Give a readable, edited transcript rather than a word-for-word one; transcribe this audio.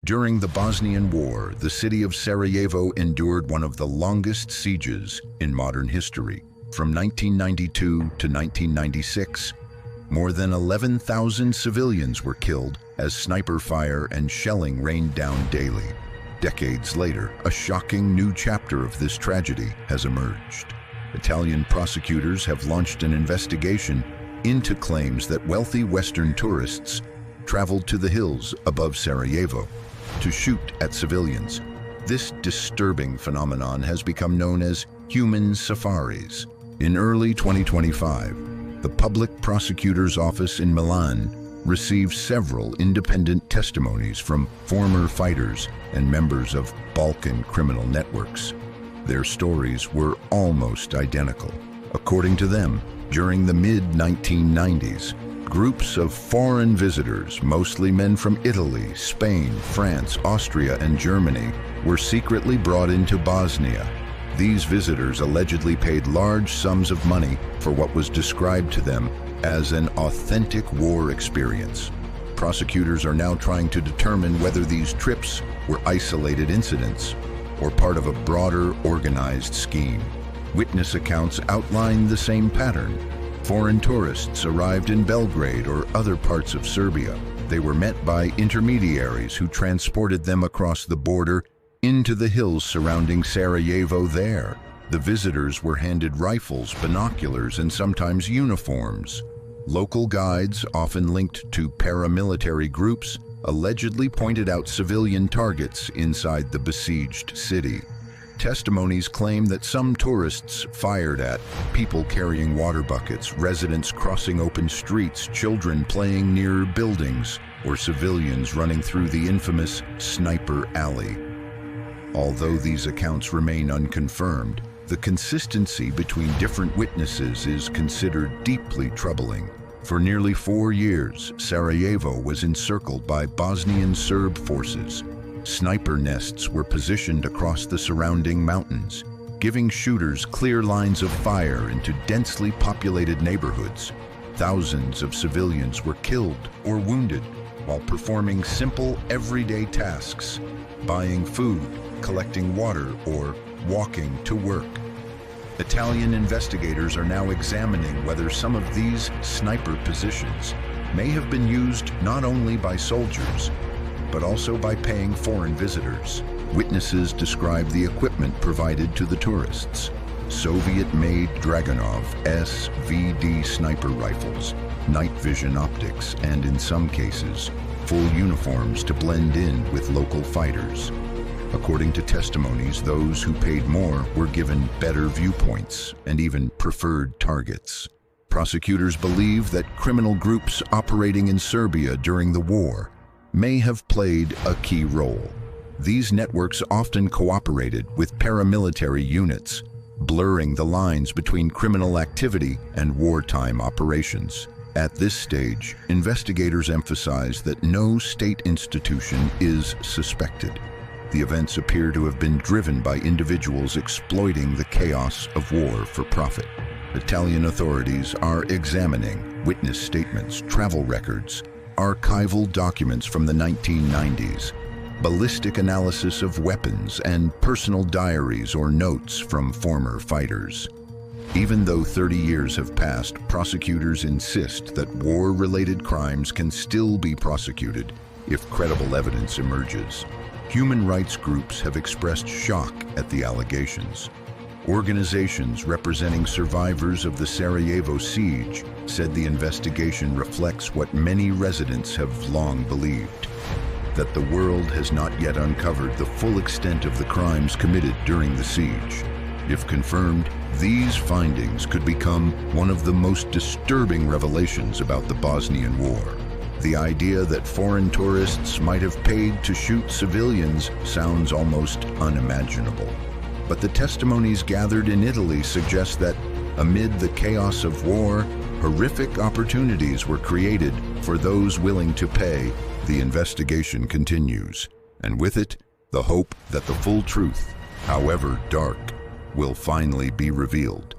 During the Bosnian War, the city of Sarajevo endured one of the longest sieges in modern history. From 1992 to 1996, more than 11,000 civilians were killed as sniper fire and shelling rained down daily. Decades later, a shocking new chapter of this tragedy has emerged. Italian prosecutors have launched an investigation into claims that wealthy Western tourists traveled to the hills above Sarajevo to shoot at civilians. This disturbing phenomenon has become known as human safaris. In early 2025, the Public Prosecutor's Office in Milan received several independent testimonies from former fighters and members of Balkan criminal networks. Their stories were almost identical. According to them, during the mid-1990s, groups of foreign visitors, mostly men from Italy, Spain, France, Austria, and Germany, were secretly brought into Bosnia. These visitors allegedly paid large sums of money for what was described to them as an authentic war experience. Prosecutors are now trying to determine whether these trips were isolated incidents or part of a broader organized scheme. Witness accounts outline the same pattern. Foreign tourists arrived in Belgrade or other parts of Serbia. They were met by intermediaries who transported them across the border into the hills surrounding Sarajevo there. The visitors were handed rifles, binoculars, and sometimes uniforms. Local guides, often linked to paramilitary groups, allegedly pointed out civilian targets inside the besieged city. Testimonies claim that some tourists fired at people carrying water buckets, residents crossing open streets, children playing near buildings, or civilians running through the infamous Sniper Alley. Although these accounts remain unconfirmed, the consistency between different witnesses is considered deeply troubling. For nearly 4 years, Sarajevo was encircled by Bosnian Serb forces. Sniper nests were positioned across the surrounding mountains, giving shooters clear lines of fire into densely populated neighborhoods. Thousands of civilians were killed or wounded while performing simple everyday tasks, buying food, collecting water, or walking to work. Italian investigators are now examining whether some of these sniper positions may have been used not only by soldiers, but also by paying foreign visitors. Witnesses describe the equipment provided to the tourists: Soviet-made Dragunov SVD sniper rifles, night vision optics, and in some cases, full uniforms to blend in with local fighters. According to testimonies, those who paid more were given better viewpoints and even preferred targets. Prosecutors believe that criminal groups operating in Serbia during the war may have played a key role. These networks often cooperated with paramilitary units, blurring the lines between criminal activity and wartime operations. At this stage, investigators emphasize that no state institution is suspected. The events appear to have been driven by individuals exploiting the chaos of war for profit. Italian authorities are examining witness statements, travel records, archival documents from the 1990s, ballistic analysis of weapons, and personal diaries or notes from former fighters. Even though 30 years have passed, prosecutors insist that war-related crimes can still be prosecuted if credible evidence emerges. Human rights groups have expressed shock at the allegations. Organizations representing survivors of the Sarajevo siege said the investigation reflects what many residents have long believed, that the world has not yet uncovered the full extent of the crimes committed during the siege. If confirmed, these findings could become one of the most disturbing revelations about the Bosnian War. The idea that foreign tourists might have paid to shoot civilians sounds almost unimaginable. But the testimonies gathered in Italy suggest that, amid the chaos of war, horrific opportunities were created for those willing to pay. The investigation continues, and with it, the hope that the full truth, however dark, will finally be revealed.